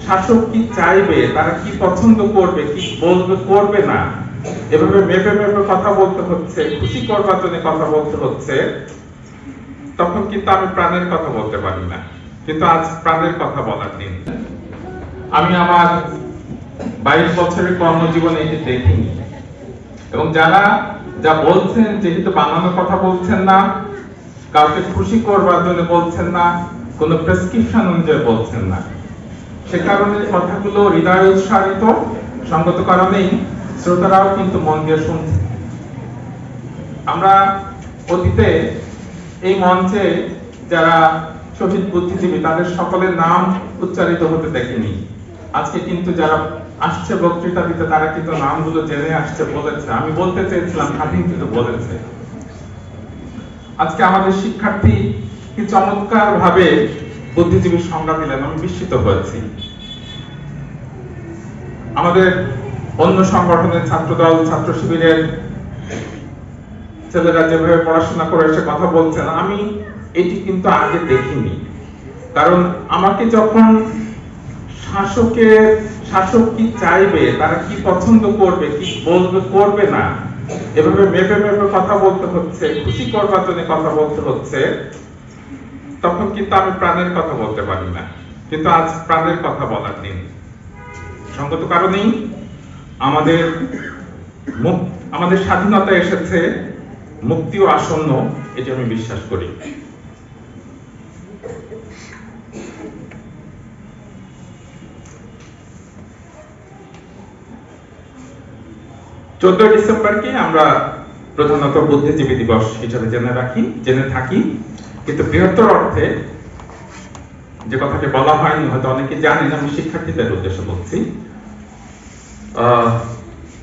শাসক কি চাইবে, তারা কি পছন্দ করবে, কি বলবে, করবে না, এভাবে মেপে মেপে কথা বলতে হচ্ছে, খুশি করবার জন্য কথা বলতে হচ্ছে, তখন কিন্তু আমি প্রাণের কথা বলতে পারি না। কিন্তু আজ প্রাণের কথা বলার দিন। আমি আমার 22 বছরের কর্মজীবনে এটি দেখিনি, এবং যারা যা বলছেন, যেহেতু বানানোর কথা বলছেন না, কাউকে খুশি করবার জন্য বলছেন না, কোনো প্রেসক্রিপশন অনুযায়ী বলছেন না, সে কারণে কথাগুলো হৃদয় উৎসারিত, সঙ্গত কারণেই শ্রোতারাও কিন্তু মন দিয়ে শুনছেন। আমরা অতীতে এই মঞ্চে যারা শহীদ বুদ্ধিজীবী, তাদের সকলের নাম উচ্চারিত হতে দেখিনি। আজকে কিন্তু যারা আসছে বক্তৃতা দিতে, তারা কিন্তু নামগুলো জেনে আসছে, বলেছে। আমি বলতে চেয়েছিলাম, স্বাধীন কিন্তু বলেছে। আজকে আমাদের শিক্ষার্থী কি চমৎকার ভাবে বুদ্ধিজীবীর সংজ্ঞা দিলেন, আমি বিস্মিত হয়েছি। আমাদের অন্য সংগঠনের ছাত্রদল, ছাত্র শিবিরের ছেলেরা যেভাবে পড়াশোনা করে এসে কথা বলছেন, আমি এটি কিন্তু আগে দেখিনি। কারণ আমাকে যখন শাসক কি চাইবে, তারা কি পছন্দ করবে, কি বলবে, করবে না, এভাবে মেপে মেপে কথা বলতে হচ্ছে, খুশি করবার জন্য কথা বলতে হচ্ছে, তখন কিন্তু আমি প্রাণের কথা বলতে পারি না। কিন্তু আজ প্রাণের কথা বলার দিন। সঙ্গত কারণেই আমাদের স্বাধীনতা এসেছে, মুক্তিও আসন্ন, এটি আমি বিশ্বাস করি। ডিসেম্বরকে আমরা প্রধানত বুদ্ধিজীবী দিবস হিসেবে জেনে থাকি, কিন্তু বৃহত্তর অর্থে যে কথাটি বলা হয়নি, হয়তো অনেকে জানেন, আমি শিক্ষার্থীদের উদ্দেশ্যে বলছি।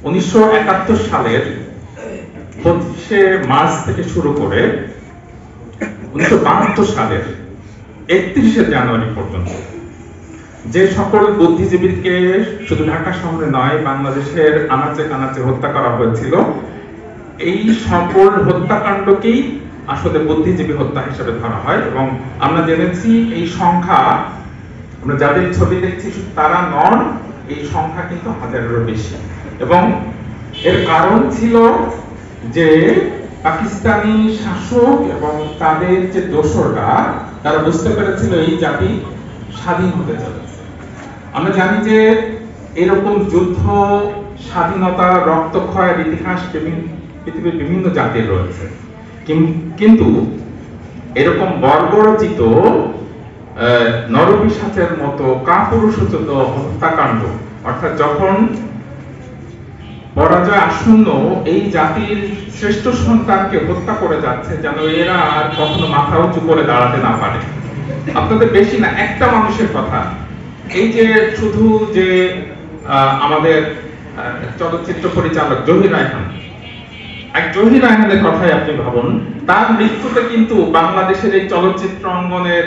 1971 সালের 25শে মার্চ থেকে শুরু করে 1972 সালের 31শে জানুয়ারি পর্যন্ত যে সকল বুদ্ধিজীবীকে শুধু ঢাকা শহরে নয়, বাংলাদেশের আনাচে কানাচে হত্যা করা হয়েছিল, এই সকল হত্যাকাণ্ডকেই আসলে বুদ্ধিজীবী হত্যা হিসেবে ধরা হয়। এবং আমরা জেনেছি এই সংখ্যা, আমরা যাদের ছবি দেখছি তারা নন, এই সংখ্যা কিন্তু হাজারেরও বেশি। এবং এর কারণ ছিল যে পাকিস্তানি শাসক এবং তাদের যে দোসররা, তারা বুঝতে পেরেছিল এই জাতি স্বাধীন হতে চলেছে। আমরা জানি যে এরকম যুদ্ধ, স্বাধীনতা, রক্তক্ষয়ের ইতিহাস পৃথিবীর বিভিন্ন জাতির রয়েছে, কিন্তু এরকম বর্বরচিত নরপিশাচের মতো কাপুরুষোচিত হত্যাকাণ্ড, অর্থাৎ যখন পরাজয় আসন্ন, এই জাতির শ্রেষ্ঠ সন্তানকে হত্যা করে যাচ্ছে, যেন এরা আর কখনো মাথা উঁচু করে দাঁড়াতে না পারে। আপনাদের বেশি না, একটা মানুষের কথা, এই যে শুধু যে আমাদের চলচ্চিত্র পরিচালক জহির রায়হানের কথাই আপনি ভাবুন, তার মৃত্যুতে কিন্তু বাংলাদেশের এই চলচ্চিত্র অঙ্গনের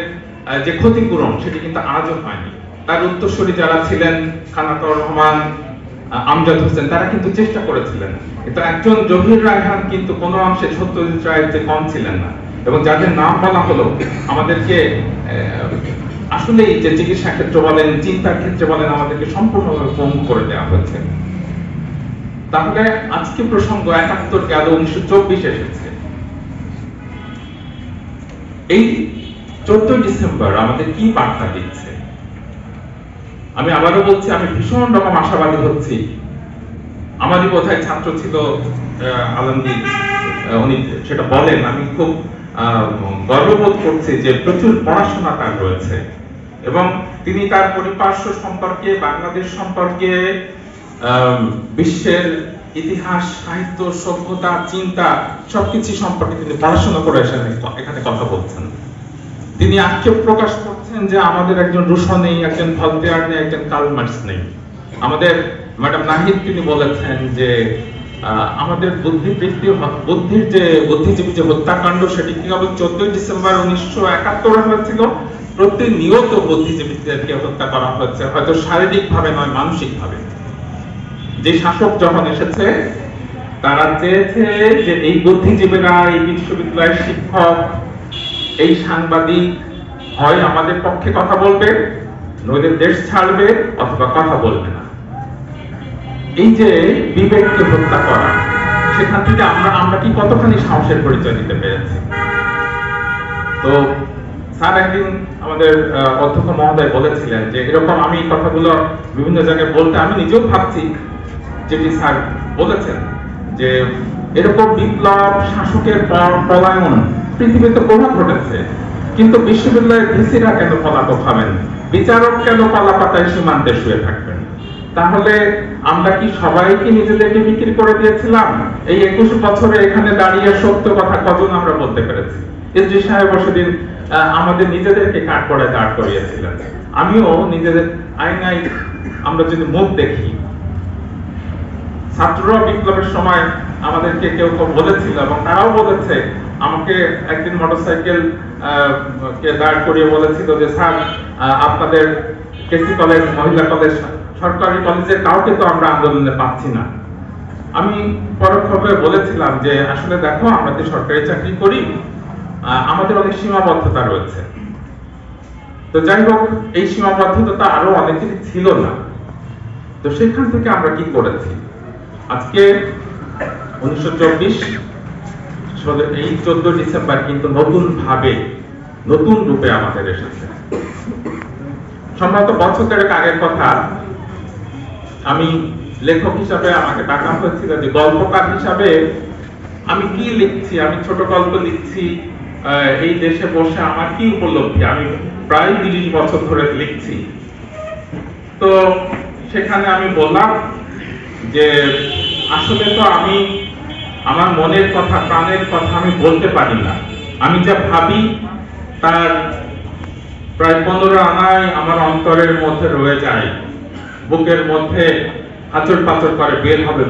যে ক্ষতিপূরণ, সেটি কিন্তু আজও হয়নি। তার উত্তরসূরি যারা ছিলেন, খানাতর রহমান, আমজাদ হোসেন, তারা কিন্তু চেষ্টা করেছিলেন, কিন্তু একজন জহির রায়হান কিন্তু কোনো অংশে সত্যজিৎ রায়ের যে কম ছিলেন না। এবং যাদের নাম বলা হলো, আমাদেরকে আসলেই যে চিকিৎসা ক্ষেত্র বলেন, চিন্তার ক্ষেত্রে বলেন, আমাদেরকে সম্পূর্ণভাবে পঙ্গু করে দেওয়া হয়েছে। তাহলে আজকে প্রসঙ্গ 71 গেল, 1924 এসেছে। এই 14 ডিসেম্বর আমাদের কি বার্তা দিচ্ছে? আমি আবারও বলছি, আমি ভীষণ রকম আশাবাদী হচ্ছি। আমারই বোধহয় ছাত্র ছিল আলমগীর, উনি সেটা বলেন, আমি খুব গর্ববোধ করছি যে প্রচুর পড়াশোনা তার রয়েছে, এবং তিনি তার পরিপার্শ্ব সম্পর্কে, বাংলাদেশ সম্পর্কে, বিশ্বের ইতিহাস, সাহিত্য, সভ্যতা, চিন্তা সবকিছু সম্পর্কে তিনি পড়াশোনা করে এখানে কথা বলছেন। তিনি আক্ষেপ প্রকাশ করছেন যে আমাদের একজন রুশো নেই, একজন ভলতেয়ার নেই, একজন কার্ল মার্কস নেই। আমাদের ম্যাডাম নাহিদ তিনি বলেছেন যে আমাদের বুদ্ধির যে বুদ্ধিজীবী যে হত্যাকাণ্ড, সেটি কেবল 14 ডিসেম্বর 1971 হয়েছিল। প্রতিনিয়ত বুদ্ধিজীবীদেরকে হত্যা করা হয়েছে, হয়তো শারীরিক ভাবে নয়, মানসিক ভাবে। যে শাসক যখন এসেছে, তারা চেয়েছে যে এই বুদ্ধিজীবীরা, এই বিশ্ববিদ্যালয়ের শিক্ষক, এই সাংবাদিক হয় আমাদের পক্ষে কথা বলবে, নইলে দেশ ছাড়বে অথবা কথা বলবে না। এই যে বিবেককে হত্যা করা, সেখান থেকে আমরা কি কতখানি সাহসের পরিচয় দিতে পেরেছি। তো স্যার একদিন আমাদের অধ্যক্ষ মহোদয় বলেছিলেন যে এরকম আমি কথাগুলো বিভিন্ন জায়গায় বলতে আমি নিজেও ভাবছি, যেটি স্যার বলেছেন যে এরকম বিপ্লব, শাসকের পলায়ন পৃথিবীতে প্রভাব ঘটেছে, কিন্তু বিশ্ববিদ্যালয়ের ভিসিরা কেন পলাতক হবেন, বিচারক কেন কলাপাতায় সীমান্তে শুয়ে থাকবেন? তাহলে আমরা কি সবাইকে নিজেদেরকে বিক্রি করে দিয়েছিলাম? এই 21 বছরে এখানে দাঁড়িয়ে সত্য কথা কজন আমরা বলতে পেরেছি? এসডি সাহেব সেদিন আমাদের নিজেদেরকে কাঠ করে দাঁড় করিয়েছিলেন। আমিও নিজেদের আয়নায় আমরা যদি মুখ দেখি, ছাত্ররা বিপ্লবের সময় আমাদেরকে কেউ কেউ বলেছিল এবং তারাও বলেছে, আমাকে একদিন মোটরসাইকেল কে দাঁড় করিয়ে বলেছিল যে স্যার আপনাদের কেসি কলেজ, মহিলা কলেজ, সরকারি কলেজের কাউকে তো আমরা আন্দোলনে পাচ্ছি না। আমি পরোক্ষভাবে বলেছিলাম যে আসলে দেখো, আমরা যে সরকারি চাকরি করি, আমাদের অনেক সীমাবদ্ধতা রয়েছে। তো যাই হোক, এই সীমাবদ্ধতা আরো অনেকেরই ছিল না। তো সেখান থেকে আমরা কি করেছি? আজকে 1924 এই 14 ডিসেম্বর কিন্তু নতুন ভাবে, নতুন রূপে আমাদের এসেছে। সম্ভবত বছর দেড়েক আগের কথা, আমি লেখক হিসাবে আমাকে ডাকা হয়েছিল যে গল্পকার হিসাবে আমি কি লিখছি, আমি ছোট গল্প লিখছি, এই দেশে বসে আমার কি উপলব্ধি, আমি প্রায় 30 বছর ধরে লিখছি। তো সেখানে আমি বললাম যে আসলে তো আমি আমার মনের কথা, প্রাণের কথা আমি বলতে পারি না। আমি যা ভাবি তার প্রায় 15 আনাই আমার অন্তরের মধ্যে রয়ে যায়, বুকের মধ্যে আচর পাচর করে বের হবে।